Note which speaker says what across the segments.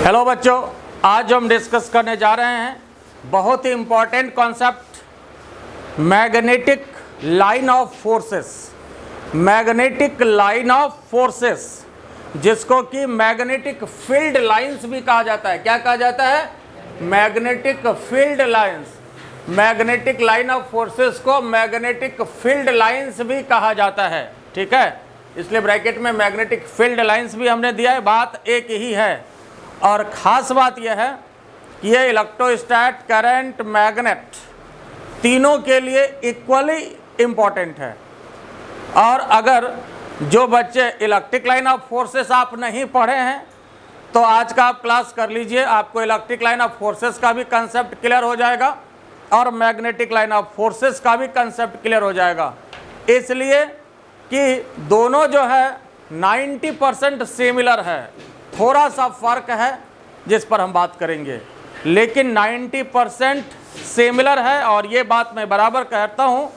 Speaker 1: Hello बच्चों, आज हम डिस्कस करने जा रहे हैं बहुत ही important concept magnetic line of forces. Magnetic line of forces जिसको कि मैग्नेटिक फील्ड लाइंस भी कहा जाता है। क्या कहा जाता है? Magnetic field lines. Magnetic line of forces को मैग्नेटिक फील्ड लाइंस भी कहा जाता है। ठीक है, इसलिए ब्रैकेट में मैग्नेटिक फील्ड लाइंस भी हमने दिया है। बात एक ही है और ख़ास बात यह है कि ये इलेक्ट्रोस्टैट, करंट, मैग्नेट तीनों के लिए इक्वली इम्पॉर्टेंट है। और अगर जो बच्चे इलेक्ट्रिक लाइन ऑफ फोर्सेस आप नहीं पढ़े हैं तो आज का आप क्लास कर लीजिए, आपको इलेक्ट्रिक लाइन ऑफ फोर्सेस का भी कंसेप्ट क्लियर हो जाएगा और मैग्नेटिक लाइन ऑफ फोर्सेस का भी कंसेप्ट क्लियर हो जाएगा। इसलिए कि दोनों जो है 90% सिमिलर है, थोड़ा सा फ़र्क है जिस पर हम बात करेंगे, लेकिन 90% सिमिलर है। और ये बात मैं बराबर कहता हूँ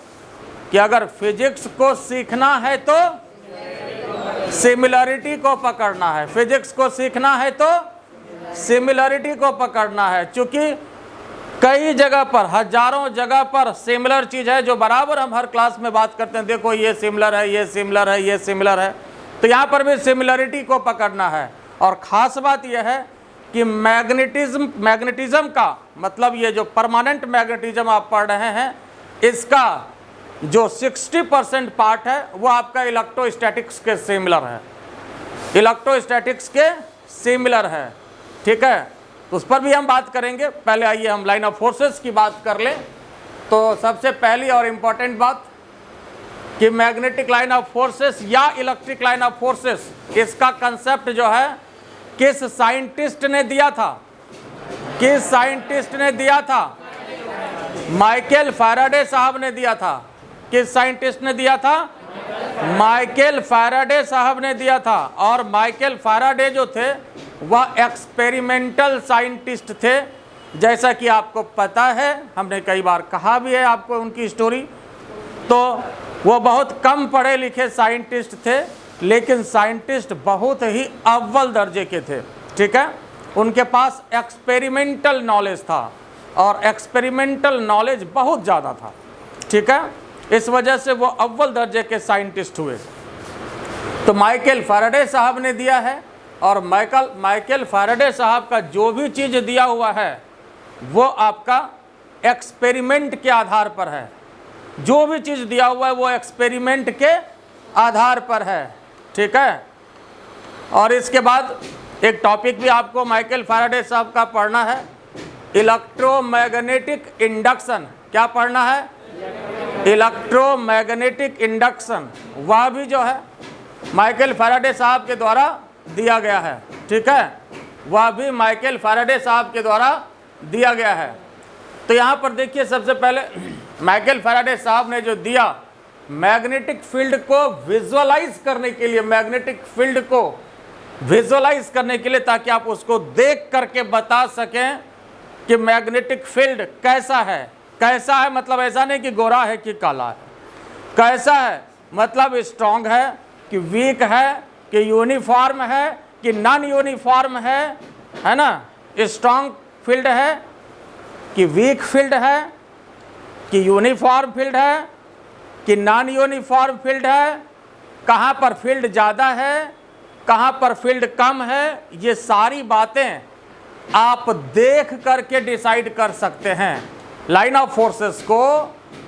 Speaker 1: कि अगर फिजिक्स को सीखना है तो सिमिलरिटी को पकड़ना है, फिजिक्स को सीखना है तो सिमिलरिटी को पकड़ना है। चूँकि कई जगह पर, हजारों जगह पर सिमिलर चीज़ है जो बराबर हम हर क्लास में बात करते हैं, देखो ये सिमिलर है, ये सिमिलर है, ये सिमिलर है, तो यहाँ पर भी सिमिलरिटी को पकड़ना है। और ख़ास बात यह है कि मैग्नेटिज्म का मतलब ये जो परमानेंट मैग्नेटिज्म आप पढ़ रहे हैं, इसका जो 60% पार्ट है वो आपका इलेक्ट्रोस्टैटिक्स के सिमिलर है, इलेक्ट्रोस्टैटिक्स के सिमिलर है। ठीक है, तो उस पर भी हम बात करेंगे। पहले आइए हम लाइन ऑफ फोर्सेस की बात कर लें। तो सबसे पहली और इम्पॉर्टेंट बात कि मैग्नेटिक लाइन ऑफ फोर्सेस या इलेक्ट्रिक लाइन ऑफ फोर्सेस, इसका कंसेप्ट जो है किस साइंटिस्ट ने दिया था? किस साइंटिस्ट ने दिया था? माइकल फैराडे साहब ने दिया था। किस साइंटिस्ट ने दिया था? माइकल फैराडे साहब ने दिया था। और माइकल फैराडे जो थे वह एक्सपेरिमेंटल साइंटिस्ट थे, जैसा कि आपको पता है, हमने कई बार कहा भी है आपको उनकी स्टोरी। तो वो बहुत कम पढ़े लिखे साइंटिस्ट थे, लेकिन साइंटिस्ट बहुत ही अव्वल दर्जे के थे। ठीक है, उनके पास एक्सपेरिमेंटल नॉलेज था और एक्सपेरिमेंटल नॉलेज बहुत ज़्यादा था। ठीक है, इस वजह से वो अव्वल दर्जे के साइंटिस्ट हुए। तो माइकल फैराडे साहब ने दिया है और माइकल फैराडे साहब का जो भी चीज़ दिया हुआ है वो आपका एक्सपेरिमेंट के आधार पर है। जो भी चीज़ दिया हुआ है वो एक्सपेरिमेंट के आधार पर है। ठीक है, और इसके बाद एक टॉपिक भी आपको माइकल फैराडे साहब का पढ़ना है, इलेक्ट्रोमैग्नेटिक इंडक्शन। क्या पढ़ना है? Electromagnetic induction. वह भी जो है माइकल फैराडे साहब के द्वारा दिया गया है। ठीक है, वह भी माइकल फैराडे साहब के द्वारा दिया गया है। तो यहाँ पर देखिए, सबसे पहले माइकल फैराडे साहब ने जो दिया, मैग्नेटिक फील्ड को विजुअलाइज करने के लिए, मैग्नेटिक फील्ड को विजुअलाइज करने के लिए, ताकि आप उसको देख करके बता सकें कि मैग्नेटिक फील्ड कैसा है। कैसा है मतलब ऐसा नहीं कि गोरा है कि काला है। कैसा है मतलब स्ट्रॉन्ग है कि वीक है, कि यूनिफॉर्म है कि नॉन यूनिफॉर्म है ना? स्ट्रॉन्ग फील्ड है कि वीक फील्ड है, कि यूनिफॉर्म फील्ड है कि नॉन यूनिफॉर्म फील्ड है, कहाँ पर फील्ड ज़्यादा है, कहाँ पर फील्ड कम है। ये सारी बातें आप देख करके डिसाइड कर सकते हैं। लाइन ऑफ फोर्सेस को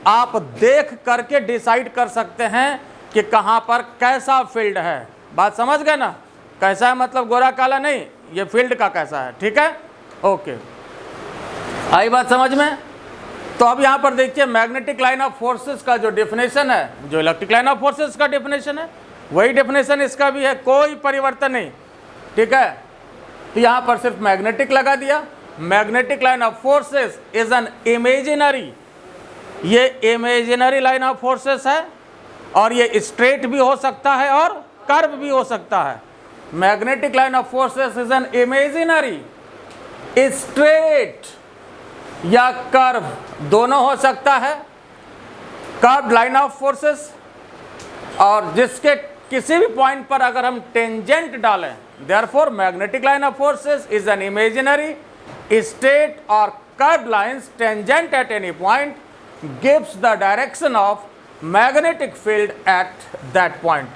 Speaker 1: आप देख करके डिसाइड कर सकते हैं कि कहाँ पर कैसा फील्ड है। बात समझ गए ना? कैसा है मतलब गोरा काला नहीं, ये फील्ड का कैसा है। ठीक है, ओके, आई बात समझ में? तो अब यहाँ पर देखिए, मैग्नेटिक लाइन ऑफ फोर्सेस का जो डेफिनेशन है, जो इलेक्ट्रिक लाइन ऑफ फोर्सेस का डेफिनेशन है, वही डेफिनेशन इसका भी है, कोई परिवर्तन नहीं। ठीक है, तो यहाँ पर सिर्फ मैग्नेटिक लगा दिया। Magnetic line of forces is an imaginary, ये इमेजिनरी लाइन ऑफ फोर्सेस है और ये स्ट्रेट भी हो सकता है और कर्व भी हो सकता है। Magnetic line of forces is an imaginary, straight या कर्व दोनों हो सकता है। कर्व लाइन ऑफ फोर्सेस, और जिसके किसी भी पॉइंट पर अगर हम टेंजेंट डालें, Therefore, magnetic line of forces is an imaginary straight or curved lines tangent at any point gives the direction of magnetic field at that point.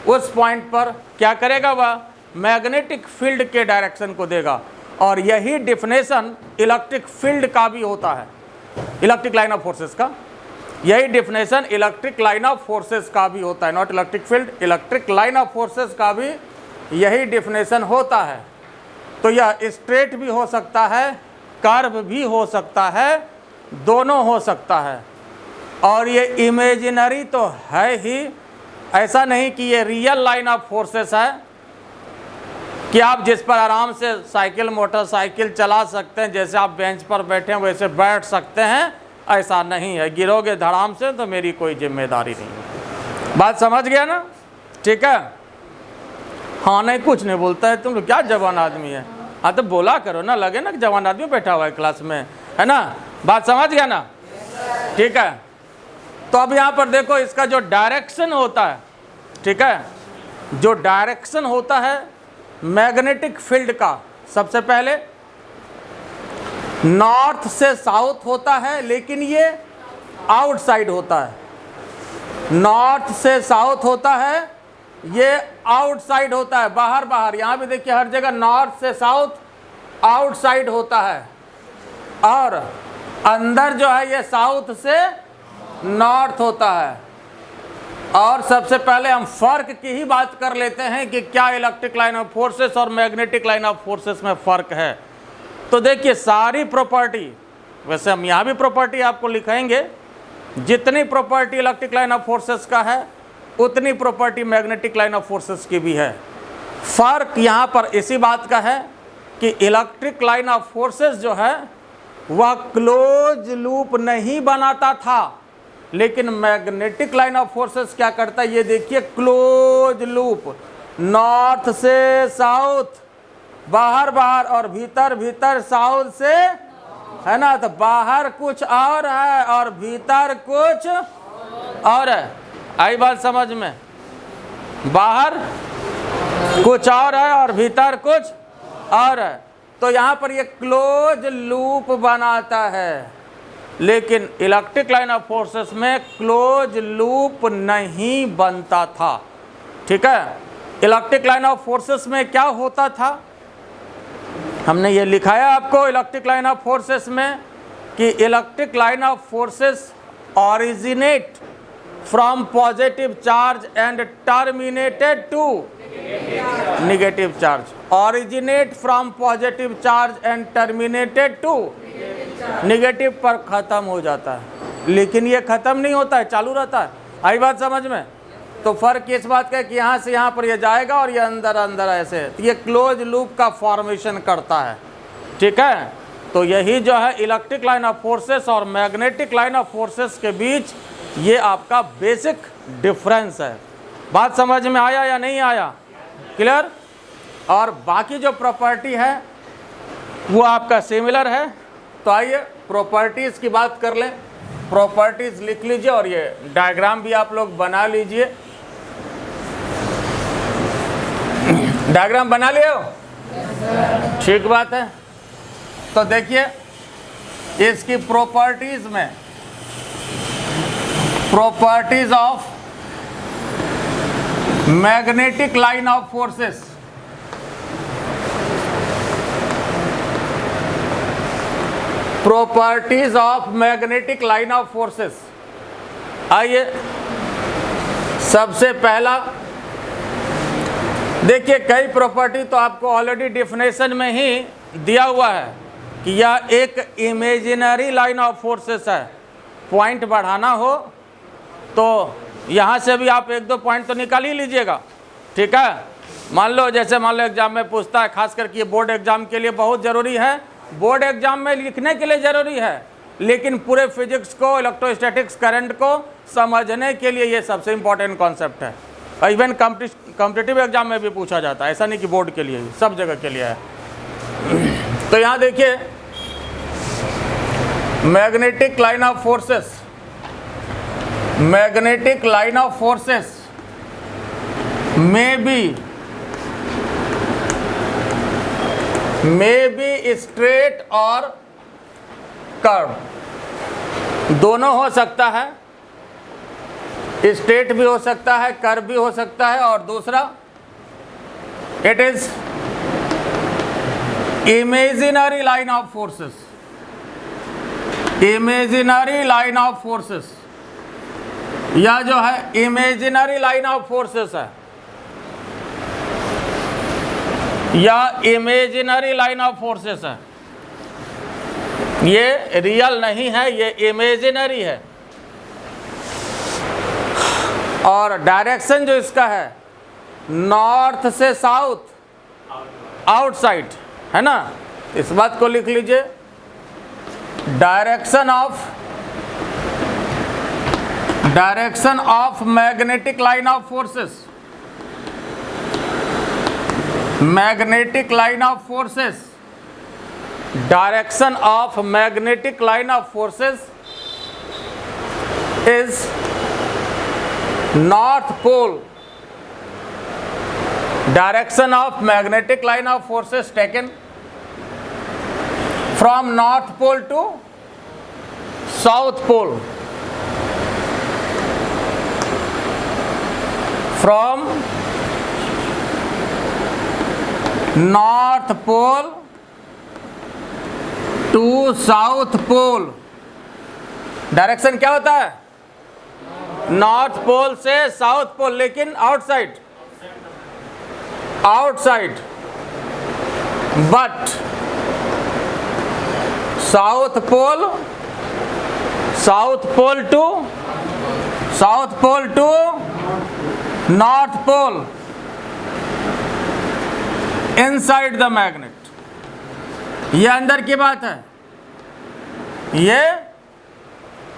Speaker 1: उस point पर क्या करेगा वह? मैग्नेटिक फील्ड के डायरेक्शन को देगा। और यही डिफिनेशन इलेक्ट्रिक फील्ड का भी होता है, इलेक्ट्रिक लाइन ऑफ फोर्सेस का। यही definition electric line of forces का भी होता है, not electric field, electric line of forces का भी यही डिफिनेशन होता है। तो यह स्ट्रेट भी हो सकता है, कर्व भी हो सकता है, दोनों हो सकता है। और ये इमेजिनरी तो है ही, ऐसा नहीं कि ये रियल लाइन ऑफ फोर्सेस है कि आप जिस पर आराम से साइकिल मोटरसाइकिल चला सकते हैं, जैसे आप बेंच पर बैठे हैं वैसे बैठ सकते हैं, ऐसा नहीं है। गिरोगे धड़ाम से तो मेरी कोई जिम्मेदारी नहीं है। बात समझ गया ना? ठीक है। हाँ नहीं, कुछ नहीं बोलता है, तुम क्या जवान आदमी है। हाँ तो बोला करो ना, लगे ना कि जवान आदमी बैठा हुआ है क्लास में, है ना? बात समझ गया ना? ठीक है। तो अब यहाँ पर देखो, इसका जो डायरेक्शन होता है, ठीक है, जो डायरेक्शन होता है मैग्नेटिक फील्ड का, सबसे पहले नॉर्थ से साउथ होता है, लेकिन ये आउटसाइड होता है। नॉर्थ से साउथ होता है, ये आउटसाइड होता है, बाहर बाहर। यहाँ भी देखिए हर जगह नॉर्थ से साउथ आउटसाइड होता है, और अंदर जो है ये साउथ से नॉर्थ होता है। और सबसे पहले हम फर्क की ही बात कर लेते हैं कि क्या इलेक्ट्रिक लाइन ऑफ फोर्सेस और मैग्नेटिक लाइन ऑफ फोर्सेस में फ़र्क है। तो देखिए सारी प्रॉपर्टी, वैसे हम यहाँ भी प्रॉपर्टी आपको लिखाएंगे, जितनी property electric line of forces का है उतनी property magnetic line of forces की भी है। फ़र्क यहाँ पर इसी बात का है कि इलेक्ट्रिक लाइन ऑफ फोर्सेस जो है वह क्लोज लूप नहीं बनाता था, लेकिन मैग्नेटिक लाइन ऑफ फोर्सेस क्या करता है, ये देखिए, क्लोज लूप, नॉर्थ से साउथ, बाहर बाहर और भीतर भीतर, साउथ से, है ना, तो बाहर कुछ और है और भीतर कुछ और है। आई बात समझ में? बाहर कुछ और है और भीतर कुछ और है। तो यहाँ पर ये क्लोज लूप बनाता है, लेकिन इलेक्ट्रिक लाइन ऑफ फोर्सेस में क्लोज लूप नहीं बनता था। ठीक है। इलेक्ट्रिक लाइन ऑफ फोर्सेस में क्या होता था, हमने ये लिखाया आपको इलेक्ट्रिक लाइन ऑफ फोर्सेस में कि electric line of forces originate from positive charge and terminated to negative charge. Originate from positive charge and terminated to negative पर ख़त्म हो जाता है, लेकिन ये ख़त्म नहीं होता है, चालू रहता है। आई बात समझ में? तो फ़र्क इस बात का है कि यहाँ से यहाँ पर ये जाएगा और ये अंदर अंदर ऐसे, तो ये क्लोज लूप का फॉर्मेशन करता है। ठीक है। तो यही जो है इलेक्ट्रिक लाइन ऑफ फोर्सेस और मैग्नेटिक लाइन ऑफ फोर्सेस के बीच ये आपका बेसिक डिफरेंस है। बात समझ में आया या नहीं आया? क्लियर? और बाकी जो प्रॉपर्टी है वो आपका सिमिलर है। तो आइए प्रॉपर्टीज़ की बात कर लें। प्रॉपर्टीज़ लिख लीजिए और ये डायग्राम भी आप लोग बना लीजिए। डायग्राम बना लियो? ठीक बात है। तो देखिए इसकी प्रॉपर्टीज़ में, properties of magnetic line of forces, properties of magnetic line of forces. आइए सबसे पहला देखिए, कई प्रॉपर्टी तो आपको ऑलरेडी डेफिनेशन में ही दिया हुआ है कि यह एक इमेजिनरी लाइन ऑफ फोर्सेस है। पॉइंट बढ़ाना हो तो यहाँ से भी आप एक दो पॉइंट तो निकाल ही लीजिएगा। ठीक है। मान लो जैसे मान लो एग्जाम में पूछता है, खास करके ये बोर्ड एग्जाम के लिए बहुत ज़रूरी है। बोर्ड एग्जाम में लिखने के लिए ज़रूरी है, लेकिन पूरे फिजिक्स को, इलेक्ट्रोस्टैटिक्स, करंट को समझने के लिए ये सबसे इम्पोर्टेंट कॉन्सेप्ट है। इवन कॉम्पिटिटिव एग्जाम में भी पूछा जाता है, ऐसा नहीं कि बोर्ड के लिए ही, सब जगह के लिए है। तो यहाँ देखिए magnetic line of forces, magnetic line of forces may be may be straight और कर्व, दोनों हो सकता है, स्ट्रेट भी हो सकता है, कर्व भी हो सकता है, और दूसरा it is imaginary line of forces, imaginary line of forces, या जो है इमेजिनरी लाइन ऑफ फोर्सेस है, या इमेजिनरी लाइन ऑफ फोर्सेस है, ये रियल नहीं है, ये इमेजिनरी है। और डायरेक्शन जो इसका है नॉर्थ से साउथ, आउटसाइड, है ना, इस बात को लिख लीजिए। Direction of magnetic line of forces, magnetic line of forces, direction of magnetic line of forces is north pole. Direction of magnetic line of forces taken from North Pole to South Pole, from North Pole to South Pole। Direction क्या होता है? North pole से south pole, लेकिन outside, but south pole to north pole inside the magnet। ये अंदर की बात है, ये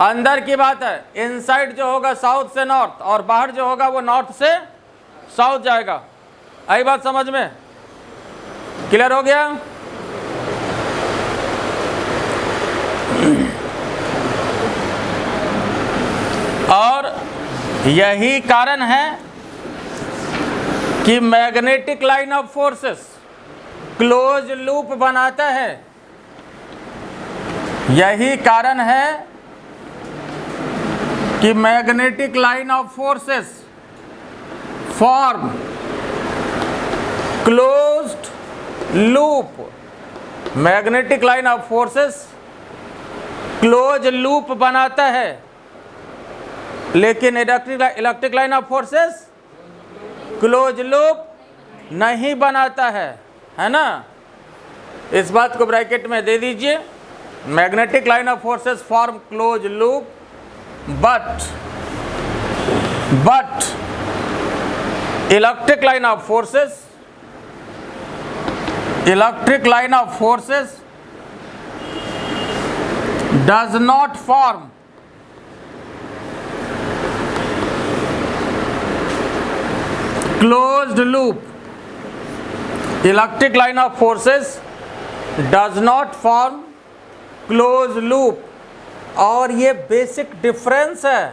Speaker 1: अंदर की बात है। इनसाइड जो होगा साउथ से नॉर्थ, और बाहर जो होगा वो नॉर्थ से साउथ जाएगा। आई बात समझ में? क्लियर हो गया? और यही कारण है कि magnetic line of forces close loop बनाता है। यही कारण है कि magnetic line of forces form closed loop. Magnetic line of forces close loop बनाता है, लेकिन electric line of forces close loop नहीं बनाता है ना। इस बात को ब्रैकेट में दे दीजिए। Magnetic line of forces form close loop, but electric line of forces does not form closed loop। Electric line of forces does not form closed loop। और ये बेसिक डिफरेंस है।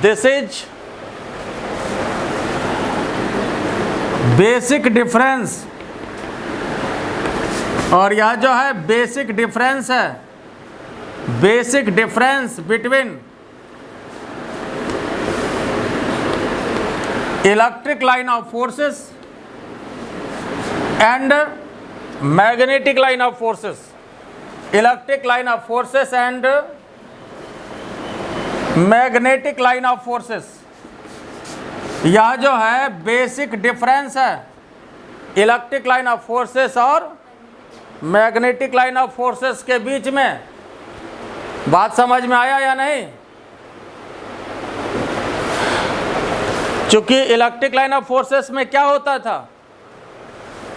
Speaker 1: दिस इज बेसिक डिफरेंस, और यह जो है basic difference है, basic difference between electric line of forces and magnetic line of forces. Electric line of forces and magnetic line of forces, यह जो है बेसिक डिफरेंस है इलेक्ट्रिक लाइन ऑफ फोर्सेस और मैग्नेटिक लाइन ऑफ फोर्सेस के बीच में। बात समझ में आया या नहीं? चूंकि इलेक्ट्रिक लाइन ऑफ फोर्सेस में क्या होता था,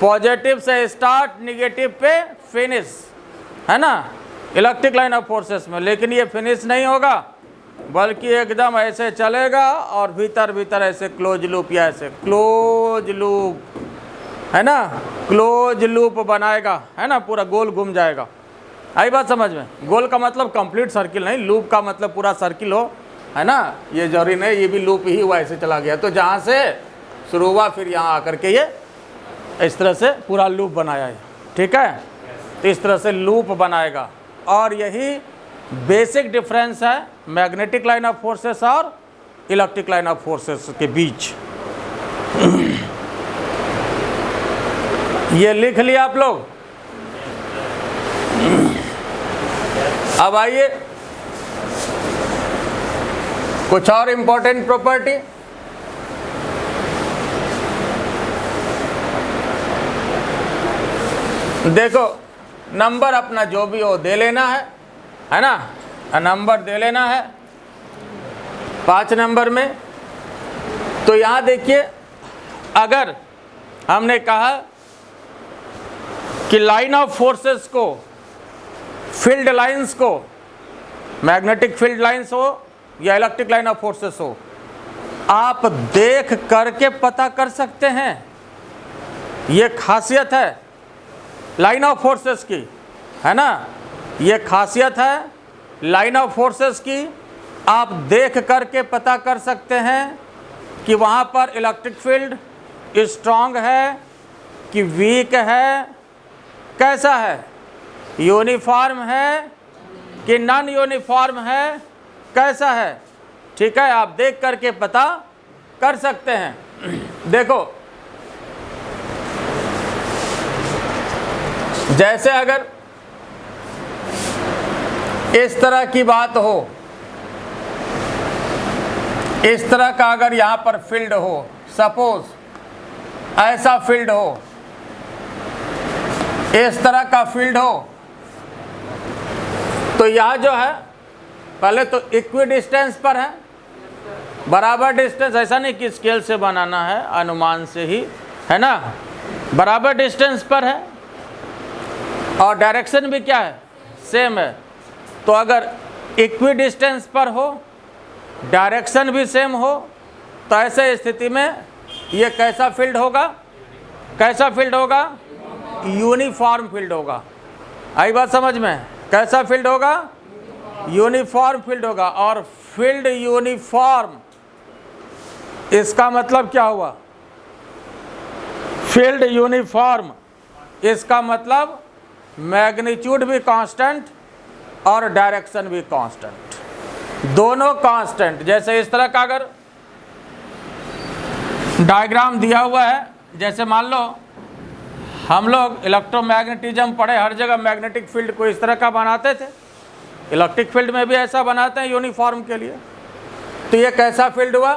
Speaker 1: पॉजिटिव से स्टार्ट निगेटिव पे फिनिश, है ना, इलेक्ट्रिक लाइन ऑफ फोर्सेस में। लेकिन ये फिनिश नहीं होगा, बल्कि एकदम ऐसे चलेगा और भीतर भीतर ऐसे क्लोज लूप, या ऐसे क्लोज लूप, है ना, क्लोज लूप बनाएगा, है ना, पूरा गोल घूम जाएगा। आई बात समझ में? गोल का मतलब कंप्लीट सर्किल नहीं, लूप का मतलब पूरा सर्किल हो, है ना। ये जरूरी नहीं ये भी लूप ही हुआ, ऐसे चला गया। तो जहाँ से शुरू हुआ फिर यहाँ आकर के ये इस तरह से पूरा लूप बनाया है। ठीक है, तो इस तरह से लूप बनाएगा। और यही बेसिक डिफरेंस है मैग्नेटिक लाइन ऑफ फोर्सेस और इलेक्ट्रिक लाइन ऑफ फोर्सेस के बीच। ये लिख लिया आप लोग। अब आइए कुछ और इंपॉर्टेंट प्रॉपर्टी। देखो, नंबर अपना जो भी हो दे लेना है ना, नंबर दे लेना है 5 नंबर में। तो यहाँ देखिए, अगर हमने कहा कि लाइन ऑफ फोर्सेस को, फील्ड लाइंस को, मैग्नेटिक फील्ड लाइंस हो या इलेक्ट्रिक लाइन ऑफ फोर्सेस हो, आप देख करके पता कर सकते हैं। ये खासियत है लाइन ऑफ फोर्सेस की, है ना, ये खासियत है लाइन ऑफ फोर्सेस की। आप देख करके पता कर सकते हैं कि वहाँ पर इलेक्ट्रिक फील्ड स्ट्रॉन्ग है कि वीक है, कैसा है, यूनिफॉर्म है कि नॉन यूनिफॉर्म है, कैसा है। ठीक है, आप देख करके पता कर सकते हैं। देखो, जैसे अगर इस तरह की बात हो, इस तरह का अगर यहाँ पर फील्ड हो, सपोज ऐसा फील्ड हो, इस तरह का फील्ड हो, तो यह जो है पहले तो इक्वी डिस्टेंस पर है, बराबर डिस्टेंस, ऐसा नहीं कि स्केल से बनाना है, अनुमान से ही, है ना, बराबर डिस्टेंस पर है और डायरेक्शन भी क्या है, सेम है। तो अगर इक्वी डिस्टेंस पर हो, डायरेक्शन भी सेम हो, तो ऐसे स्थिति में ये कैसा फील्ड होगा, कैसा फील्ड होगा, यूनिफॉर्म फील्ड होगा। आई बात समझ में, कैसा फील्ड होगा, यूनिफॉर्म फील्ड होगा। और फील्ड यूनिफॉर्म, इसका मतलब क्या हुआ, फील्ड यूनिफॉर्म, इसका मतलब मैग्नीट्यूड भी कांस्टेंट और डायरेक्शन भी कांस्टेंट, दोनों कांस्टेंट। जैसे इस तरह का अगर डायग्राम दिया हुआ है, जैसे मान लो हम लोग इलेक्ट्रोमैग्नेटिज्म पढ़े, हर जगह मैग्नेटिक फील्ड को इस तरह का बनाते थे, इलेक्ट्रिक फील्ड में भी ऐसा बनाते हैं यूनिफॉर्म के लिए। तो ये कैसा फील्ड हुआ,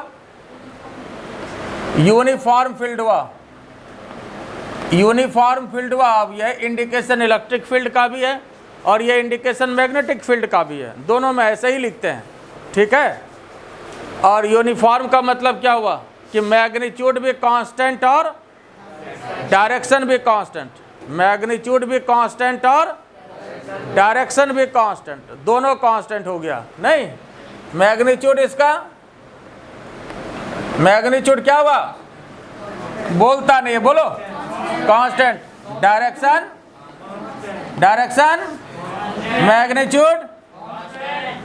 Speaker 1: यूनिफॉर्म फील्ड हुआ, यूनिफॉर्म फील्ड हुआ। अब यह इंडिकेशन इलेक्ट्रिक फील्ड का भी है और ये इंडिकेशन मैग्नेटिक फील्ड का भी है, दोनों में ऐसे ही लिखते हैं। ठीक है, और यूनिफॉर्म का मतलब क्या हुआ कि मैग्नीट्यूड भी कांस्टेंट और डायरेक्शन भी कांस्टेंट, मैग्नीट्यूड भी कांस्टेंट और डायरेक्शन भी कांस्टेंट, दोनों कांस्टेंट हो गया। नहीं, मैग्नीट्यूड, इसका मैग्नीट्यूड क्या हुआ, बोलता नहीं है, बोलो, constant. Direction, direction, magnitude,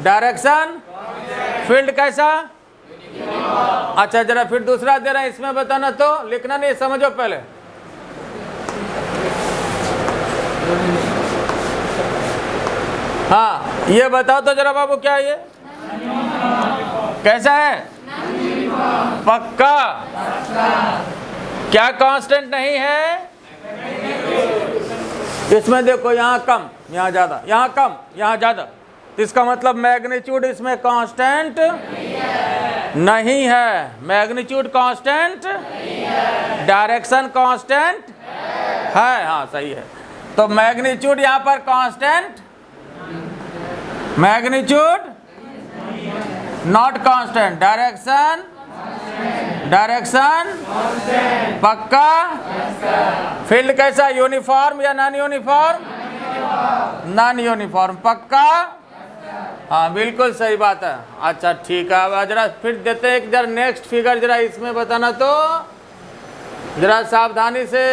Speaker 1: direction, field कैसा। अच्छा, जरा फिर दूसरा दे रहा है, इसमें बताना, तो लिखना नहीं, समझो पहले। हाँ, ये बताओ तो जरा बाबू, क्या ये कैसा है, पक्का, क्या कांस्टेंट नहीं है। इसमें देखो, यहाँ कम, यहाँ ज़्यादा, यहाँ कम, यहाँ ज़्यादा, तो इसका मतलब मैग्नीट्यूड इसमें कांस्टेंट नहीं है, मैग्नीट्यूड कांस्टेंट, डायरेक्शन कांस्टेंट है। हाँ, सही है। तो मैग्नीट्यूड यहाँ पर constant, magnitude not constant, direction, direction पक्का, फील्ड कैसा, यूनिफॉर्म या नॉन यूनिफॉर्म, नॉन यूनिफॉर्म, पक्का। हाँ, बिल्कुल सही बात है। अच्छा, ठीक है, अब जरा फिर देते हैं एक जरा नेक्स्ट फिगर, जरा इसमें बताना तो जरा सावधानी से।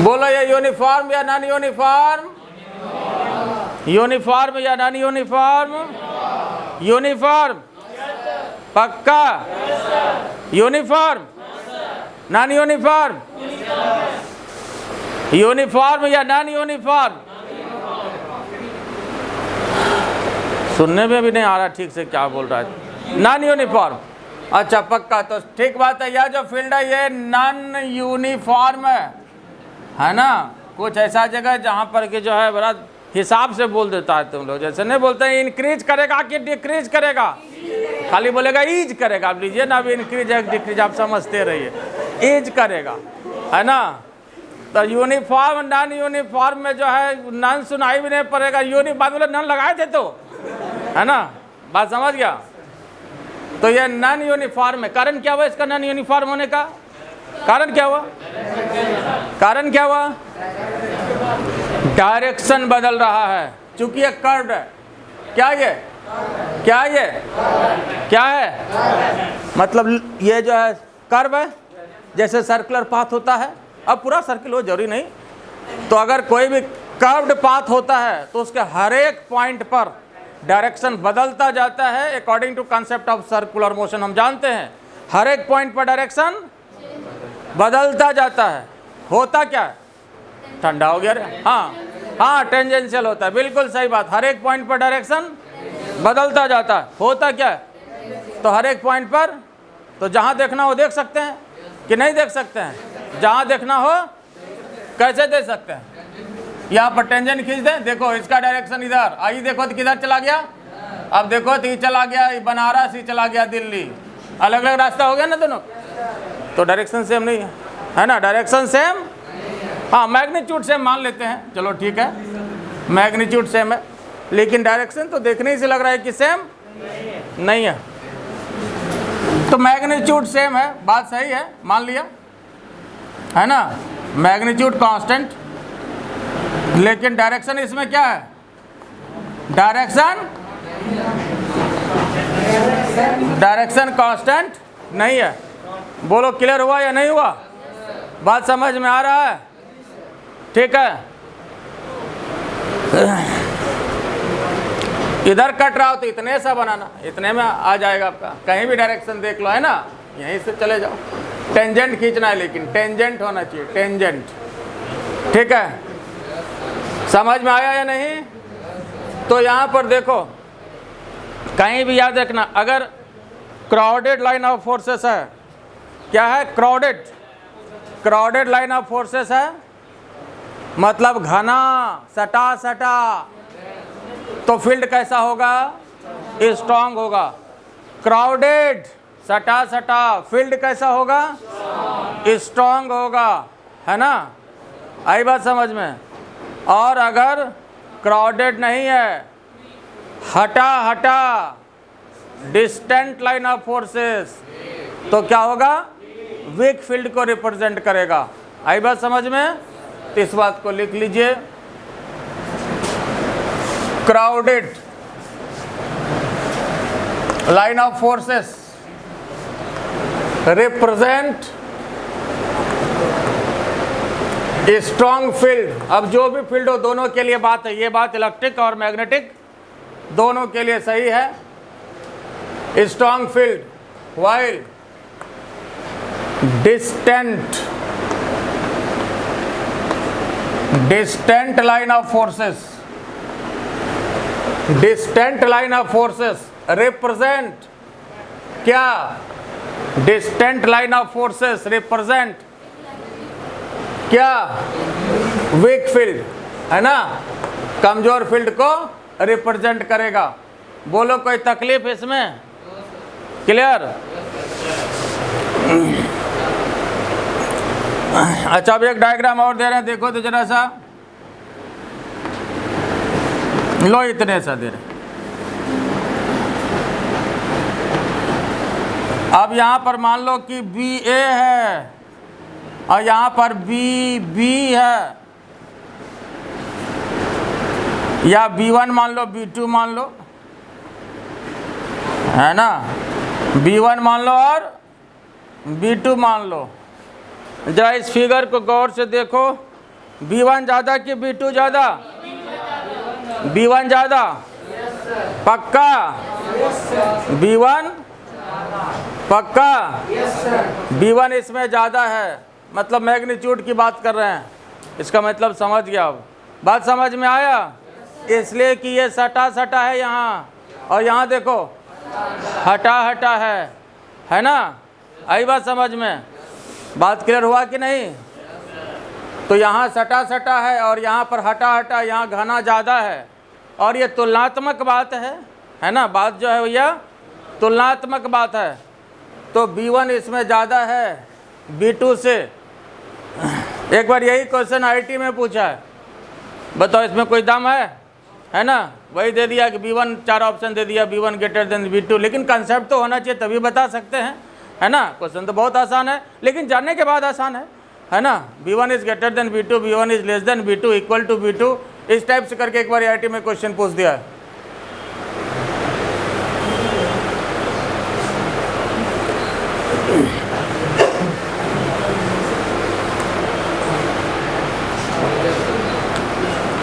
Speaker 1: बोलो, ये यूनिफॉर्म या नॉन यूनिफॉर्म, यूनिफॉर्म या नॉन यूनिफॉर्म, यूनिफॉर्म पक्का, यूनिफॉर्म नॉन यूनिफॉर्म, यूनिफॉर्म या नॉन यूनिफॉर्म? सुनने में भी नहीं आ रहा ठीक से क्या बोल रहा है। नॉन यूनिफॉर्म, अच्छा पक्का, तो ठीक बात है। यह जो फील्ड है ये नॉन यूनिफॉर्म है ना। कुछ ऐसा जगह जहाँ पर कि जो है बड़ा हिसाब से बोल देता है तुम लोग, जैसे नहीं बोलते हैं इंक्रीज करेगा कि डिक्रीज करेगा, खाली बोलेगा ईज करेगा। आप लीजिए ना, अभी इंक्रीज है डिक्रीज आप समझते रहिए, ईज करेगा, है ना। तो यूनिफॉर्म नॉन यूनिफॉर्म में जो है नॉन सुनाई भी नहीं पड़ेगा, बाद में नॉन लगाए थे तो, है ना, बात समझ गया। तो ये नॉन यूनिफॉर्म है। कारण क्या हुआ इसका नॉन यूनिफॉर्म होने का? कारण क्या हुआ? कारण क्या हुआ? डायरेक्शन बदल रहा है, चूंकि ये कर्व है। क्या ये क्या है? मतलब ये जो है कर्व है, जैसे सर्कुलर पाथ होता है। अब पूरा सर्किल हो जरूरी नहीं, तो अगर कोई भी कर्व्ड पाथ होता है तो उसके हर एक पॉइंट पर डायरेक्शन बदलता जाता है according to concept of circular motion. हम जानते हैं हर एक पॉइंट पर डायरेक्शन बदलता जाता है। होता क्या है? ठंडा हो गया रे, हाँ टेंजेंशियल होता है, बिल्कुल सही बात। हर एक पॉइंट पर डायरेक्शन बदलता जाता है। होता क्या है? तो हर एक पॉइंट पर, तो जहाँ देखना हो देख सकते हैं कि नहीं देख सकते हैं? जहाँ देखना हो कैसे देख सकते हैं? यहाँ पर टेंजेंट खींच दें, देखो इसका डायरेक्शन इधर, आई देखो तो किधर चला गया। अब देखो तो ये चला गया बनारस, ये चला गया दिल्ली, अलग अलग रास्ता हो गया ना दोनों, तो डायरेक्शन सेम नहीं है ना। डायरेक्शन सेम, हाँ मैग्नीट्यूड सेम मान लेते हैं, चलो ठीक है, मैग्नीट्यूड सेम है, लेकिन डायरेक्शन तो देखने से लग रहा है कि सेम नहीं है। तो मैग्नीट्यूड सेम है, बात सही है, मान लिया, है ना, मैग्नीट्यूड कांस्टेंट, लेकिन डायरेक्शन इसमें क्या है? डायरेक्शन कांस्टेंट नहीं है। बोलो क्लियर हुआ या नहीं हुआ? बात समझ में आ रहा है? ठीक है। इधर कट रहा हो तो इतने सा बनाना, इतने में आ जाएगा आपका। कहीं भी डायरेक्शन देख लो, है ना, यहीं से चले जाओ। टेंजेंट खींचना है, लेकिन टेंजेंट होना चाहिए, टेंजेंट। ठीक है, समझ में आया या नहीं? तो यहाँ पर देखो, कहीं भी याद रखना, अगर क्राउडेड लाइन ऑफ फोर्सेस है, क्या है? क्राउडेड लाइन ऑफ फोर्सेस है, मतलब घना, सटा, तो फील्ड कैसा होगा? स्ट्रांग होगा। क्राउडेड, सटा, फील्ड कैसा होगा? स्ट्रांग होगा, है ना। आई बात समझ में? और अगर क्राउडेड नहीं है, हटा, डिस्टेंट लाइन ऑफ फोर्सेस, तो क्या होगा? वीक फील्ड को रिप्रेजेंट करेगा। आई बात समझ में? तो इस बात को लिख लीजिए, crowded line of forces represent strong field. अब जो भी फील्ड हो, दोनों के लिए बात है, ये बात इलेक्ट्रिक और मैग्नेटिक दोनों के लिए सही है। Strong field while distant line of forces represent क्या? Distant line of forces represent क्या? वीक फील्ड, है ना, कमजोर फील्ड को रिप्रेजेंट करेगा। बोलो कोई तकलीफ इसमें? क्लियर? अच्छा, अब एक डायग्राम और दे रहे हैं, देखो तो जरा सा, लो इतने सा दे रहे। अब यहाँ पर मान लो कि बी ए है और यहाँ पर बी है, या B1 मान लो, B2 मान लो, है ना, B1 मान लो और B2 मान लो। जरा इस फिगर को गौर से देखो, B1 ज़्यादा कि B2 ज़्यादा? B1 ज़्यादा, पक्का? B1 पक्का? B1 इसमें ज़्यादा है, मतलब मैग्नीट्यूड की बात कर रहे हैं, इसका मतलब समझ गया। अब बात समझ में आया? इसलिए कि ये सटा सटा है यहाँ, और यहाँ देखो हटा हटा है ना? आई बात समझ में? बात क्लियर हुआ कि नहीं? तो यहाँ सटा सटा है और यहाँ पर हटा हटा, यहाँ घना ज़्यादा है, और ये तुलनात्मक बात है ना? बात जो है भैया तुलनात्मक बात है। तो B1 इसमें ज़्यादा है B2 से। एक बार यही क्वेश्चन IIT में पूछा है, बताओ इसमें कोई दम है ना? वही दे दिया कि B1, 4 ऑप्शन दे दिया, B1 ग्रेटर देन B2, लेकिन कंसेप्ट तो होना चाहिए तभी बता सकते हैं, है ना? क्वेश्चन तो बहुत आसान है, लेकिन जानने के बाद आसान है ना? B1 is greater than B2, B1 is less than B2, equal to B2, इस टाइप से करके एक बार IIT में क्वेश्चन पूछ दिया है।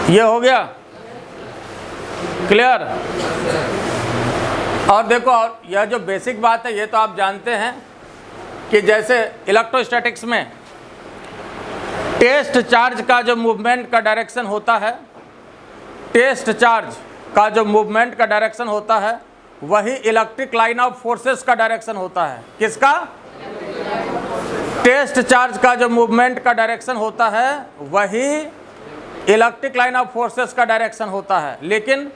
Speaker 1: ये हो गया क्लियर? और देखो, और यह जो बेसिक बात है ये तो आप जानते हैं कि जैसे इलेक्ट्रोस्टैटिक्स में टेस्ट चार्ज का जो मूवमेंट का डायरेक्शन होता है, टेस्ट चार्ज का जो मूवमेंट का डायरेक्शन होता है वही इलेक्ट्रिक लाइन ऑफ फोर्सेस का डायरेक्शन होता है। किसका? टेस्ट चार्ज का जो मूवमेंट का डायरेक्शन होता है वही इलेक्ट्रिक लाइन ऑफ फोर्सेस का डायरेक्शन होता है। लेकिन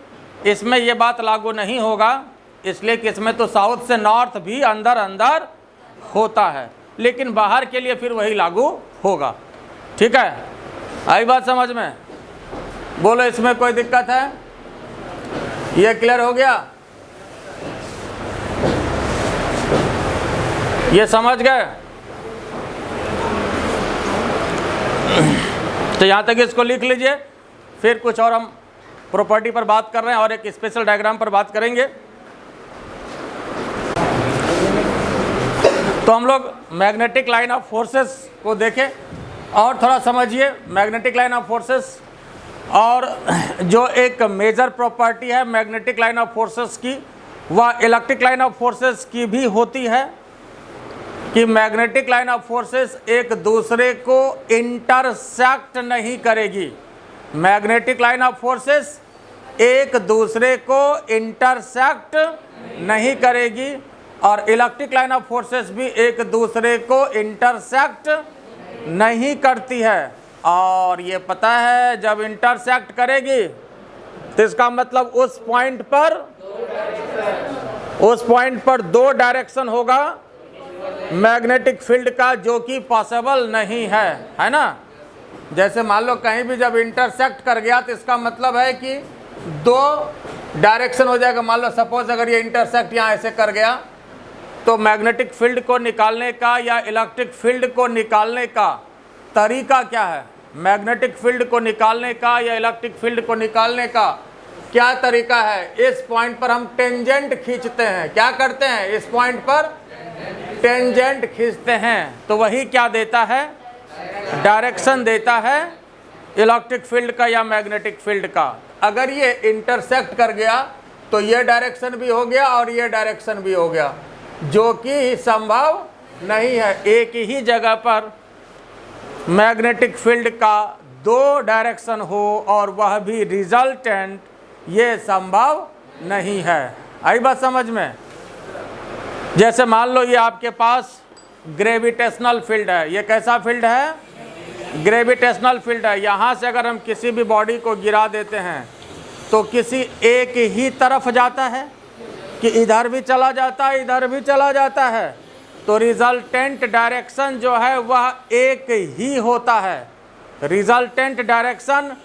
Speaker 1: इसमें ये बात लागू नहीं होगा, इसलिए कि इसमें तो साउथ से नॉर्थ भी अंदर अंदर होता है, लेकिन बाहर के लिए फिर वही लागू होगा। ठीक है? आई बात समझ में? बोलो इसमें कोई दिक्कत है? ये क्लियर हो गया? ये समझ गए? तो यहाँ तक इसको लिख लीजिए, फिर कुछ और हम प्रॉपर्टी पर बात कर रहे हैं और एक स्पेशल डायग्राम पर बात करेंगे। तो हम लोग मैग्नेटिक लाइन ऑफ फोर्सेस को देखें और थोड़ा समझिए मैग्नेटिक लाइन ऑफ फोर्सेस। और जो एक मेजर प्रॉपर्टी है मैग्नेटिक लाइन ऑफ फोर्सेस की, वह इलेक्ट्रिक लाइन ऑफ फोर्सेस की भी होती है कि मैग्नेटिक लाइन ऑफ फोर्सेस एक दूसरे को इंटरसेक्ट नहीं करेगी। मैग्नेटिक लाइन ऑफ फोर्सेस एक दूसरे को इंटरसेक्ट नहीं करेगी, और इलेक्ट्रिक लाइन ऑफ फोर्सेस भी एक दूसरे को इंटरसेक्ट नहीं करती है। और ये पता है जब इंटरसेक्ट करेगी तो इसका मतलब उस पॉइंट पर दो डायरेक्शन होगा मैग्नेटिक फील्ड का, जो कि पॉसिबल नहीं है ना? जैसे मान लो कहीं भी जब इंटरसेक्ट कर गया तो इसका मतलब है कि दो डायरेक्शन हो जाएगा। मान लो सपोज अगर ये इंटरसेक्ट यहाँ ऐसे कर गया तो मैग्नेटिक फील्ड को निकालने का या इलेक्ट्रिक फील्ड को निकालने का तरीका क्या है? मैग्नेटिक फील्ड को निकालने का या इलेक्ट्रिक फील्ड को निकालने का क्या तरीका है? इस पॉइंट पर हम टेंजेंट खींचते हैं। क्या करते हैं? इस पॉइंट पर टेंजेंट खींचते हैं, तो वही क्या देता है? डायरेक्शन देता है इलेक्ट्रिक फील्ड का या मैग्नेटिक फील्ड का। अगर ये इंटरसेक्ट कर गया तो ये डायरेक्शन भी हो गया और ये डायरेक्शन भी हो गया, जो कि संभव नहीं है। एक ही जगह पर मैग्नेटिक फील्ड का दो डायरेक्शन हो और वह भी रिजल्टेंट, ये संभव नहीं है। आई बात समझ में? जैसे मान लो ये आपके पास ग्रेविटेशनल फील्ड है। ये कैसा फील्ड है? ग्रेविटेशनल फील्ड है। यहाँ से अगर हम किसी भी बॉडी को गिरा देते हैं तो किसी एक ही तरफ जाता है कि इधर भी चला जाता है, इधर भी चला जाता है, तो रिजल्टेंट डायरेक्शन जो है वह एक ही होता है। रिजल्टेंट डायरेक्शन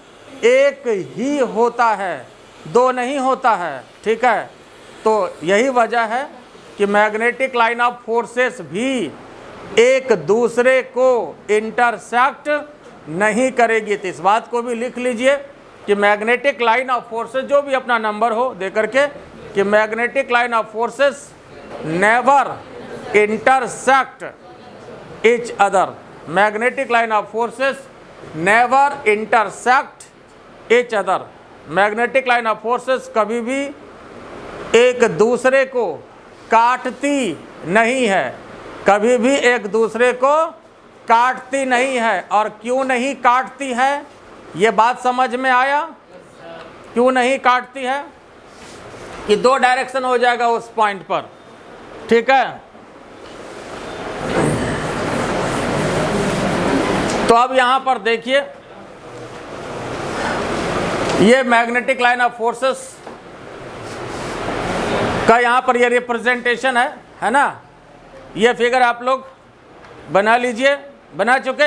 Speaker 1: एक ही होता है, दो नहीं होता है। ठीक है? तो यही वजह है कि मैग्नेटिक लाइन ऑफ फोर्सेस भी एक दूसरे को इंटरसेक्ट नहीं करेगी। तो इस बात को भी लिख लीजिए कि मैग्नेटिक लाइन ऑफ फोर्सेस, जो भी अपना नंबर हो दे करके, कि magnetic line of forces never intersect each other. Magnetic line of forces never intersect each other. Magnetic line of forces कभी भी एक दूसरे को काटती नहीं है, कभी भी एक दूसरे को काटती नहीं है। और क्यों नहीं काटती है, ये बात समझ में आया? क्यों नहीं काटती है कि दो डायरेक्शन हो जाएगा उस पॉइंट पर, ठीक है। तो अब यहां पर देखिए, ये मैग्नेटिक लाइन ऑफ फोर्सेस का यहां पर ये रिप्रेजेंटेशन है ना। ये फिगर आप लोग बना लीजिए। बना चुके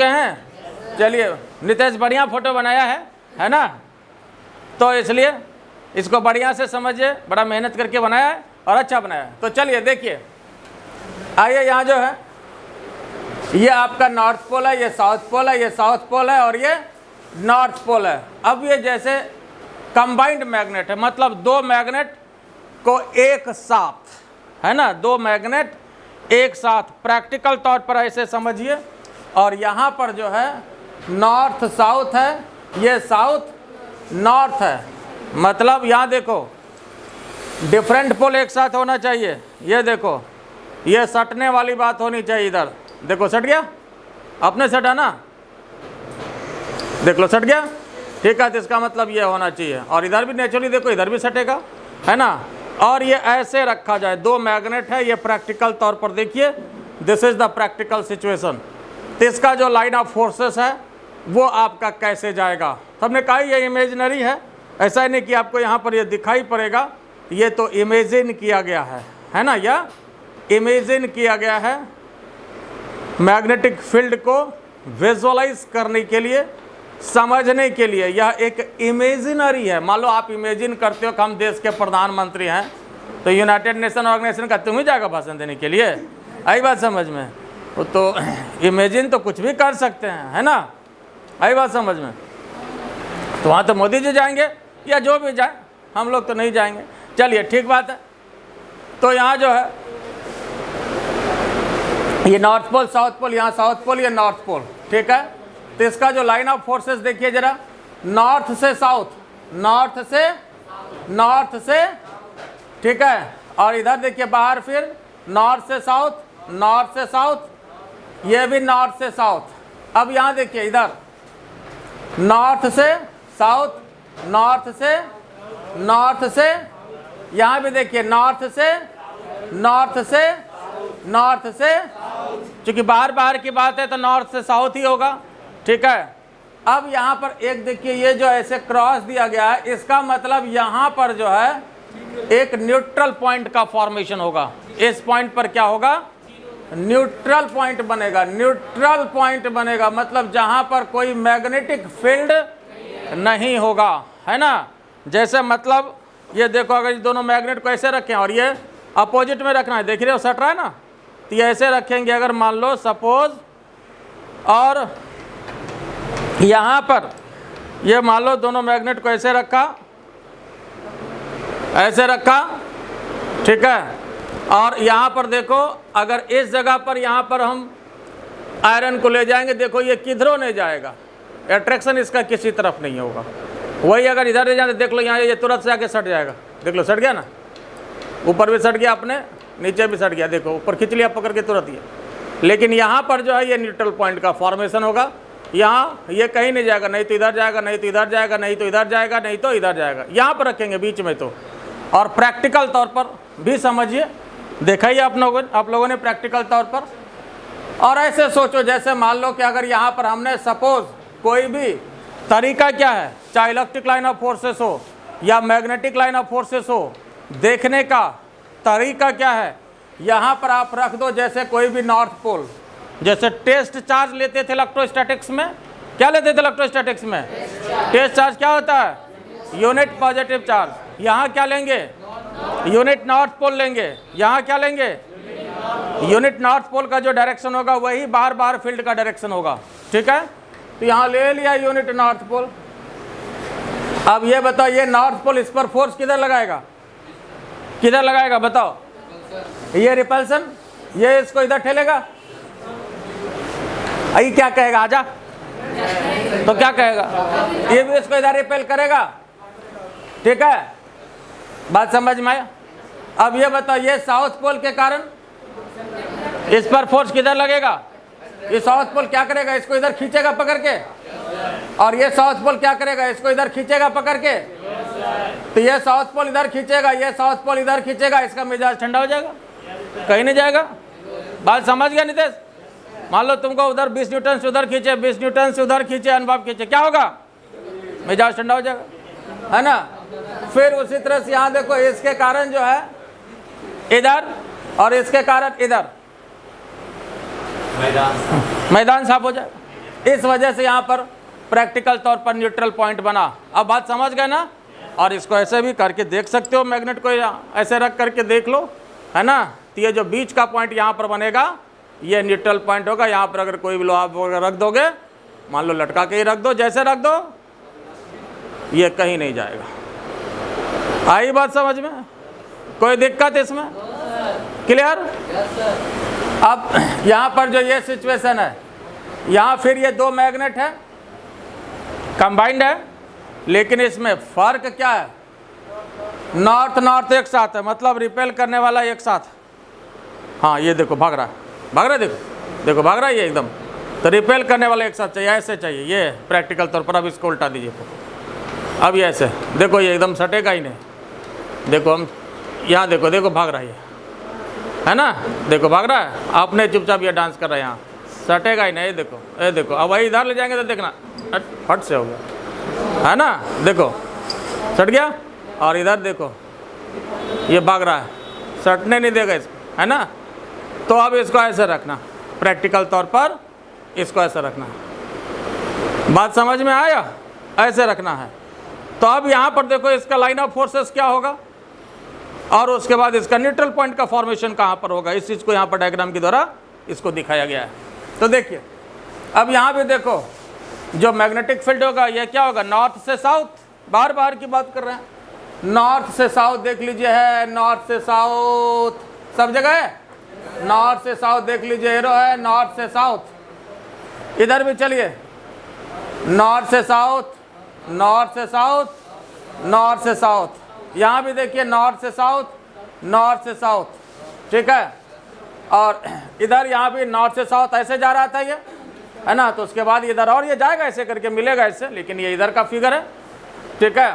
Speaker 1: हैं। चलिए, नितेश बढ़िया फोटो बनाया है ना, तो इसलिए इसको बढ़िया से समझिए, बड़ा मेहनत करके बनाया है और अच्छा बनाया है। तो चलिए देखिए, आइए यहाँ जो है ये आपका नॉर्थ पोल है, ये साउथ पोल है, ये साउथ पोल है और ये नॉर्थ पोल है। अब ये जैसे कंबाइंड मैग्नेट है, मतलब दो मैग्नेट को एक साथ, है ना, दो मैग्नेट एक साथ, प्रैक्टिकल तौर पर ऐसे समझिए। और यहाँ पर जो है नॉर्थ साउथ है, ये साउथ नॉर्थ है, मतलब यहाँ देखो डिफरेंट पोल एक साथ होना चाहिए। ये देखो, ये सटने वाली बात होनी चाहिए। इधर देखो सट गया, अपने सटा ना, देख लो सट गया, ठीक है। तो इसका मतलब ये होना चाहिए। और इधर भी नेचुरली देखो, इधर भी सटेगा, है ना। और ये ऐसे रखा जाए, दो मैग्नेट है, ये प्रैक्टिकल तौर पर देखिए, this is the practical situation. तो इसका जो लाइन ऑफ फोर्सेस है वो आपका कैसे जाएगा। सबने कहा ये इमेजिनरी है, ऐसा ही नहीं कि आपको यहाँ पर ये दिखाई पड़ेगा, ये तो इमेजिन किया गया है ना, या इमेजिन किया गया है मैग्नेटिक फील्ड को विजुअलाइज करने के लिए, समझने के लिए। यह एक इमेजिनरी है। मान लो आप इमेजिन करते हो कि हम देश के प्रधानमंत्री हैं, तो यूनाइटेड नेशन ऑर्गेनाइजेशन का तुम ही जाएगा भाषण देने के लिए, आई बात समझ में। तो इमेजिन तो कुछ भी कर सकते हैं, है ना, आई बात समझ में। तो वहाँ तो मोदी जी जाएंगे या जो भी जाए, हम लोग तो नहीं जाएंगे। चलिए ठीक बात है। तो यहाँ जो है ये नॉर्थ पोल साउथ पोल, यहाँ साउथ पोल, ये नॉर्थ पोल, ठीक है। तो इसका जो लाइन ऑफ फोर्सेस देखिए जरा, नॉर्थ से साउथ, नॉर्थ से, ठीक है। और इधर देखिए बाहर फिर नॉर्थ से साउथ, ये भी नॉर्थ से साउथ। अब यहाँ देखिए इधर नॉर्थ से साउथ, नॉर्थ से, यहाँ भी देखिए नॉर्थ से, चूंकि बाहर की बात है तो नॉर्थ से साउथ ही होगा, ठीक है। अब यहाँ पर एक देखिए, ये जो ऐसे क्रॉस दिया गया है, इसका मतलब यहाँ पर जो है एक न्यूट्रल पॉइंट का फॉर्मेशन होगा। इस पॉइंट पर क्या होगा, न्यूट्रल पॉइंट बनेगा, मतलब जहाँ पर कोई मैग्नेटिक फील्ड नहीं होगा, है ना। जैसे मतलब ये देखो, अगर ये दोनों मैग्नेट को ऐसे रखें और ये अपोजिट में रखना है, देख रहे हो सट रहा है ना, तो ये ऐसे रखेंगे। अगर मान लो सपोज, और यहाँ पर ये मान लो दोनों मैग्नेट को ऐसे रखा, ठीक है। और यहाँ पर देखो, अगर इस जगह पर यहाँ पर हम आयरन को ले जाएंगे, देखो ये किधरों नहीं जाएगा, अट्रैक्शन इसका किसी तरफ नहीं होगा। वही अगर इधर ले जाए, देख लो यहाँ ये तुरंत से आके सट जाएगा, देख लो सट गया ना, ऊपर भी सट गया अपने, नीचे भी सट गया, देखो ऊपर खींच लिया पकड़ के तुरंत ये। लेकिन यहाँ पर जो है ये न्यूट्रल पॉइंट का फॉर्मेशन होगा। यहाँ ये कहीं नहीं जाएगा, नहीं तो इधर जाएगा, नहीं तो इधर जाएगा, नहीं तो इधर जाएगा, नहीं तो इधर जाएगा, यहाँ पर रखेंगे बीच में। तो और प्रैक्टिकल तौर पर भी समझिए, देखा ही आप लोगों ने प्रैक्टिकल तौर पर। और ऐसे सोचो, जैसे मान लो कि अगर यहाँ पर हमने सपोज कोई भी तरीका क्या है, चाहे इलेक्ट्रिक लाइन ऑफ फोर्सेस हो या मैग्नेटिक लाइन ऑफ फोर्सेस हो, देखने का तरीका क्या है, यहाँ पर आप रख दो जैसे कोई भी नॉर्थ पोल। जैसे टेस्ट चार्ज लेते थे इलेक्ट्रोस्टैटिक्स में, क्या लेते थे इलेक्ट्रोस्टैटिक्स में, टेस्ट चार्ज क्या होता है, यूनिट पॉजिटिव चार्ज। यहाँ क्या लेंगे, यूनिट नॉर्थ पोल लेंगे। यहाँ क्या लेंगे, यूनिट नॉर्थ पोल का जो डायरेक्शन होगा वही बाहर फील्ड का डायरेक्शन होगा, ठीक है। तो यहाँ ले लिया यूनिट नॉर्थ पोल। अब ये बताओ, ये नॉर्थ पोल, इस पर फोर्स किधर लगाएगा बताओ, ये रिपल्सन, ये इसको इधर ठेलेगा, आई क्या कहेगा, आजा, तो क्या कहेगा, ये भी इसको इधर रिपेल करेगा, ठीक है। बात समझ में आया। अब ये बताओ, ये साउथ पोल के कारण इस पर फोर्स किधर लगेगा? ये साउथ पोल क्या करेगा? इसको इधर खींचेगा पकड़ के, और ये साउथ पोल क्या करेगा? इसको इधर खींचेगा पकड़ के। तो ये साउथ पोल इधर खींचेगा, ये साउथ पोल इधर खींचेगा, इसका मिजाज ठंडा हो जाएगा, कहीं नहीं जाएगा। बात समझ गया नितेश? मान लो तुमको उधर 20 न्यूटन से उधर खींचे, 20 न्यूटन से उधर खींचे, अनुभव खींचे, क्या होगा? मिजाज ठंडा हो जाएगा, है ना। फिर उसी तरह से यहाँ देखो, इसके कारण जो है इधर और इसके कारण इधर मैदान साफ हो जाए। इस वजह से यहाँ पर प्रैक्टिकल तौर पर न्यूट्रल पॉइंट बना। अब बात समझ गए ना। और इसको ऐसे भी करके देख सकते हो, मैग्नेट को ऐसे रख करके देख लो, है ना। तो ये जो बीच का पॉइंट यहाँ पर बनेगा ये न्यूट्रल पॉइंट होगा। यहाँ पर अगर कोई भी लोहा रख दोगे, मान लो लटका के ही रख दो, जैसे रख दो, ये कहीं नहीं जाएगा। आई बात समझ में? कोई दिक्कत इसमें? क्लियर? अब यहाँ पर जो ये सिचुएशन है, यहाँ फिर ये दो मैग्नेट है, कंबाइंड है, लेकिन इसमें फर्क क्या है? नॉर्थ नॉर्थ एक साथ है, मतलब रिपेल करने वाला एक साथ। हाँ ये देखो भाग रहा है, भाग रहा है, देखो देखो भाग रहा है ये एकदम। तो रिपेल करने वाला एक साथ चाहिए, ऐसे चाहिए। ये प्रैक्टिकल तौर पर। अब इसको उल्टा दीजिए, अब ये ऐसे देखो, ये एकदम सटेगा ही नहीं। देखो हम यहाँ देखो, देखो भाग रहा है ना, देखो भाग रहा है। आपने चुपचाप ये डांस कर रहा है, यहाँ सटेगा ही नहीं। ये देखो, ये देखो। अब वही इधर ले जाएंगे तो देखना फट से हो गया, है ना। देखो सट गया, और इधर देखो ये भाग रहा है, सटने नहीं देगा इसको, है ना। तो अब इसको ऐसे रखना, प्रैक्टिकल तौर पर इसको ऐसे रखना। बात समझ में आया? ऐसे रखना है। तो अब यहाँ पर देखो, इसका लाइन ऑफ फोर्सेस क्या होगा, और उसके बाद इसका न्यूट्रल पॉइंट का फॉर्मेशन कहाँ पर होगा। इस चीज़ को यहाँ पर डायग्राम के द्वारा इसको दिखाया गया है। तो देखिए, अब यहाँ भी देखो, जो मैग्नेटिक फील्ड होगा ये क्या होगा? नॉर्थ से साउथ, बार बार की बात कर रहे हैं, नॉर्थ से साउथ देख लीजिए, है नॉर्थ से साउथ, सब जगह है नॉर्थ से साउथ। देख लीजिए एरो है नॉर्थ से साउथ। इधर भी चलिए, नॉर्थ से साउथ, नॉर्थ से साउथ, नॉर्थ से साउथ। यहाँ भी देखिए नॉर्थ से साउथ, नॉर्थ से साउथ, ठीक है। और इधर यहाँ भी नॉर्थ से साउथ ऐसे जा रहा था ये, है ना। तो उसके बाद इधर और ये जाएगा, ऐसे करके मिलेगा इससे, लेकिन ये इधर का फिगर है, ठीक है।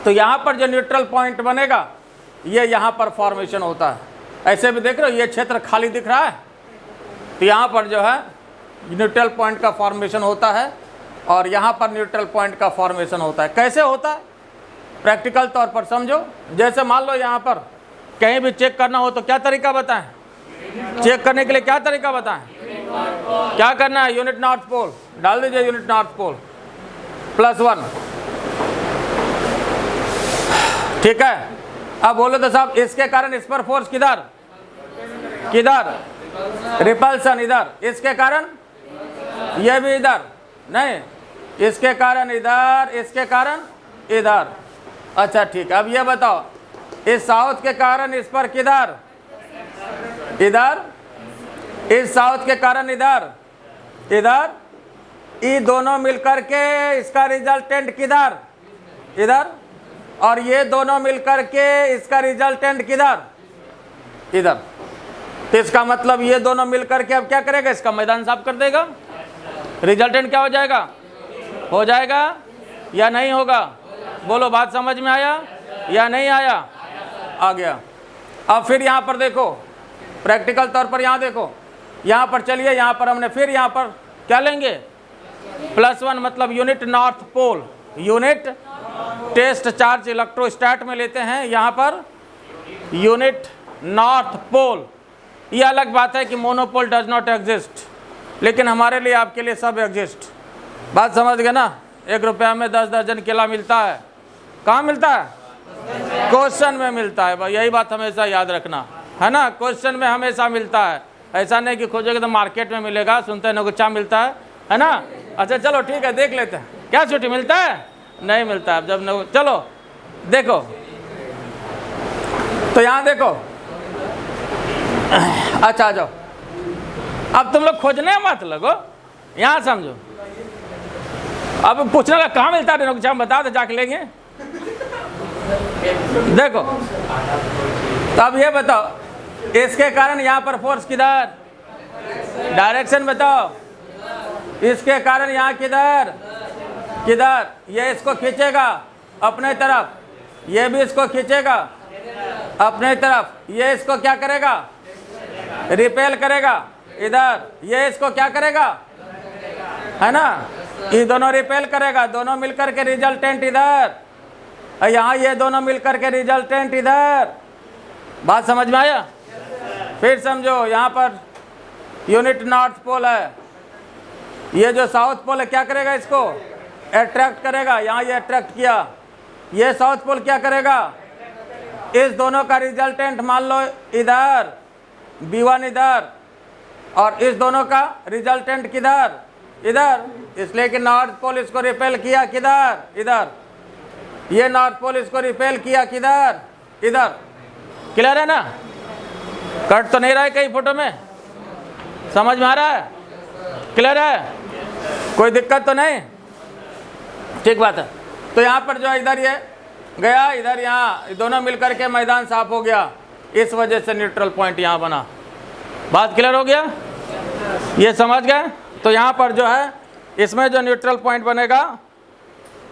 Speaker 1: तो यहाँ पर जो न्यूट्रल पॉइंट बनेगा ये यहाँ पर फॉर्मेशन होता है। ऐसे भी देख रहे हो, ये क्षेत्र खाली दिख रहा है, तो यहाँ पर जो है न्यूट्रल पॉइंट का फॉर्मेशन होता है, और यहाँ पर न्यूट्रल पॉइंट का फॉर्मेशन होता है। कैसे होता है? प्रैक्टिकल तौर पर समझो। जैसे मान लो यहाँ पर कहीं भी चेक करना हो तो क्या तरीका बताएं? चेक करने के लिए क्या तरीका बताएं? क्या करना है? यूनिट नॉर्थ पोल डाल दीजिए, यूनिट नॉर्थ पोल +1, ठीक है। अब बोलो तो साहब, इसके कारण इस पर फोर्स किधर किधर? रिपल्सन इधर। इसके कारण ये भी इधर नहीं, इसके कारण इधर, इसके कारण इधर। अच्छा ठीक है। अब ये बताओ, इस साउथ के कारण इस पर किधर? इधर। इस साउथ के कारण इधर, इधर। ये दोनों मिलकर के इसका रिजल्टेंट किधर? इधर। और ये दोनों मिलकर के इसका रिजल्टेंट किधर? इधर। तो इसका मतलब ये दोनों मिलकर के अब क्या करेगा? इसका मैदान साफ कर देगा। रिजल्टेंट क्या हो जाएगा? हो जाएगा या नहीं होगा? बोलो, बात समझ में आया या नहीं आया? आ गया। अब फिर यहाँ पर देखो, प्रैक्टिकल तौर पर यहाँ देखो, यहाँ पर चलिए, यहाँ पर हमने फिर यहाँ पर क्या लेंगे? +1, मतलब unit north pole. Unit test charge electrostat में लेते हैं, यहाँ पर यूनिट नॉर्थ पोल। ये अलग बात है कि मोनोपोल डज नॉट एग्जिस्ट, लेकिन हमारे लिए, आपके लिए सब एग्जिस्ट। बात समझ गए ना। 1 रुपया में 10 दर्जन केला मिलता है। कहाँ मिलता है? क्वेश्चन में मिलता है भाई, यही बात हमेशा याद रखना, है ना। क्वेश्चन में हमेशा मिलता है, ऐसा नहीं कि खोजोगे तो मार्केट में मिलेगा। सुनते हैं नगुच्चा मिलता है ना। अच्छा चलो ठीक है, देख लेते हैं। क्या छुट्टी मिलता है? नहीं मिलता है। अब जब चलो देखो, तो यहाँ देखो। अच्छा आ जाओ, अब तुम लोग खोजने मत लगो, यहाँ समझो। अब पूछने लगा कहाँ मिलता है, बता दो, जाके लेंगे। देखो तो अब ये बताओ, इसके कारण यहाँ पर फोर्स किधर, डायरेक्शन बताओ, इसके कारण यहाँ किधर किधर, ये इसको खींचेगा अपने तरफ, ये भी इसको खींचेगा अपने तरफ, ये इसको क्या करेगा, रिपेल करेगा इधर, ये इसको क्या करेगा, है ना, ये दोनों रिपेल करेगा, दोनों मिलकर के रिजल्टेंट इधर, और यहाँ ये दोनों मिलकर के रिजल्टेंट इधर। बात समझ में आया? फिर समझो, यहाँ पर यूनिट नॉर्थ पोल है, ये जो साउथ पोल है क्या करेगा, इसको अट्रैक्ट करेगा, यहाँ ये अट्रैक्ट किया, ये साउथ पोल क्या करेगा, इस दोनों का रिजल्टेंट मान लो इधर B1 इधर, और इस दोनों का रिजल्टेंट किधर, इधर, इसलिए कि नॉर्थ पोल इसको रिपेल किया किधर, इधर, ये नॉर्थ पोल इसको रिपेल किया किधर, इधर। क्लियर है ना? कट तो नहीं रहा है कहीं फोटो में? समझ में आ रहा है? क्लियर है? कोई दिक्कत तो नहीं? ठीक बात है। तो यहाँ पर जो इधर ये गया, इधर यहाँ दोनों मिलकर के मैदान साफ हो गया, इस वजह से न्यूट्रल पॉइंट यहाँ बना। बात क्लियर हो गया? ये समझ गए? तो यहाँ पर जो है इसमें जो न्यूट्रल पॉइंट बनेगा,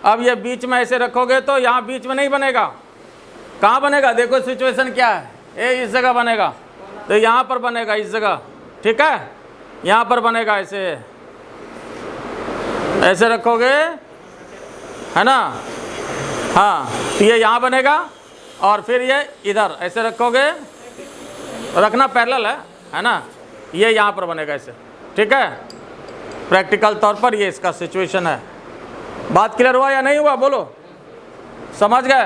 Speaker 1: अब ये बीच में ऐसे रखोगे तो यहाँ बीच में नहीं बनेगा, कहाँ बनेगा, देखो सिचुएशन क्या है, ये इस जगह बनेगा, तो यहाँ पर बनेगा इस जगह, ठीक है, यहाँ पर बनेगा, ऐसे ऐसे रखोगे, है ना, हाँ, तो ये यहाँ बनेगा, और फिर ये इधर ऐसे रखोगे, रखना पैरेलल है ना, ये यहाँ पर बनेगा ऐसे, ठीक है। प्रैक्टिकल तौर पर ये इसका सिचुएशन है। बात क्लियर हुआ या नहीं हुआ, बोलो, समझ गए?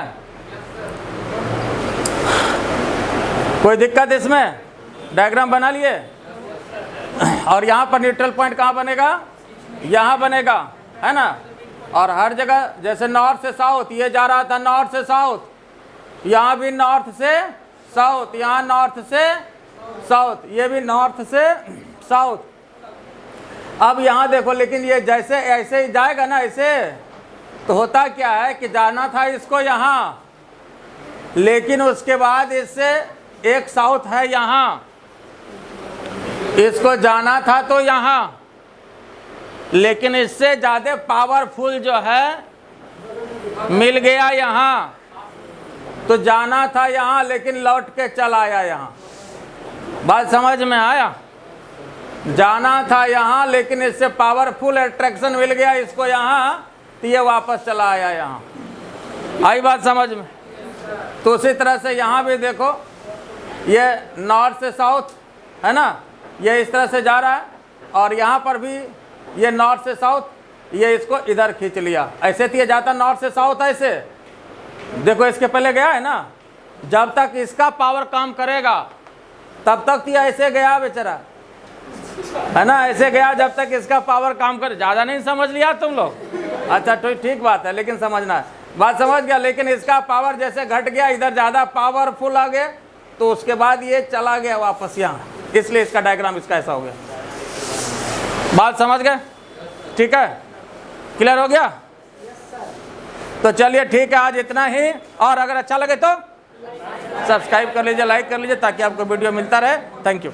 Speaker 1: कोई दिक्कत इसमें? डायग्राम बना लिए? और यहाँ पर न्यूट्रल पॉइंट कहाँ बनेगा, यहाँ बनेगा, है ना, और हर जगह जैसे नॉर्थ से साउथ ये जा रहा था, नॉर्थ से साउथ, यहाँ भी नॉर्थ से साउथ, यहाँ नॉर्थ से साउथ, ये भी नॉर्थ से साउथ। अब यहाँ देखो, लेकिन ये जैसे ऐसे ही जाएगा ना ऐसे, तो होता क्या है कि जाना था इसको यहाँ, लेकिन उसके बाद इससे एक साउथ है यहाँ, इसको जाना था तो यहाँ, लेकिन इससे ज़्यादा पावरफुल जो है मिल गया यहाँ, तो जाना था यहाँ लेकिन लौट के चला आया यहाँ। बात समझ में आया? जाना था यहाँ लेकिन इससे पावरफुल अट्रैक्शन मिल गया इसको यहाँ, तो ये वापस चला आया यहाँ। आई बात समझ में? तो उसी तरह से यहाँ भी देखो, ये नॉर्थ से साउथ है ना, ये इस तरह से जा रहा है, और यहाँ पर भी ये नॉर्थ से साउथ, ये इसको इधर खींच लिया, ऐसे तो ये जाता नॉर्थ से साउथ ऐसे, देखो इसके पहले गया है ना, जब तक इसका पावर काम करेगा तब तक तो ये ऐसे गया बेचारा, है ना, ऐसे गया जब तक इसका पावर काम करे। ज़्यादा नहीं समझ लिया तुम लोग? अच्छा तो ठीक बात है, लेकिन समझना है, बात समझ गया। लेकिन इसका पावर जैसे घट गया, इधर ज़्यादा पावरफुल आ गया, तो उसके बाद ये चला गया वापस यहाँ, इसलिए इसका डायग्राम इसका ऐसा हो गया। बात समझ गए? ठीक है, क्लियर हो गया? तो चलिए ठीक है, आज इतना ही, और अगर अच्छा लगे तो सब्सक्राइब कर लीजिए, लाइक कर लीजिए, ताकि आपको वीडियो मिलता रहे। Thank you.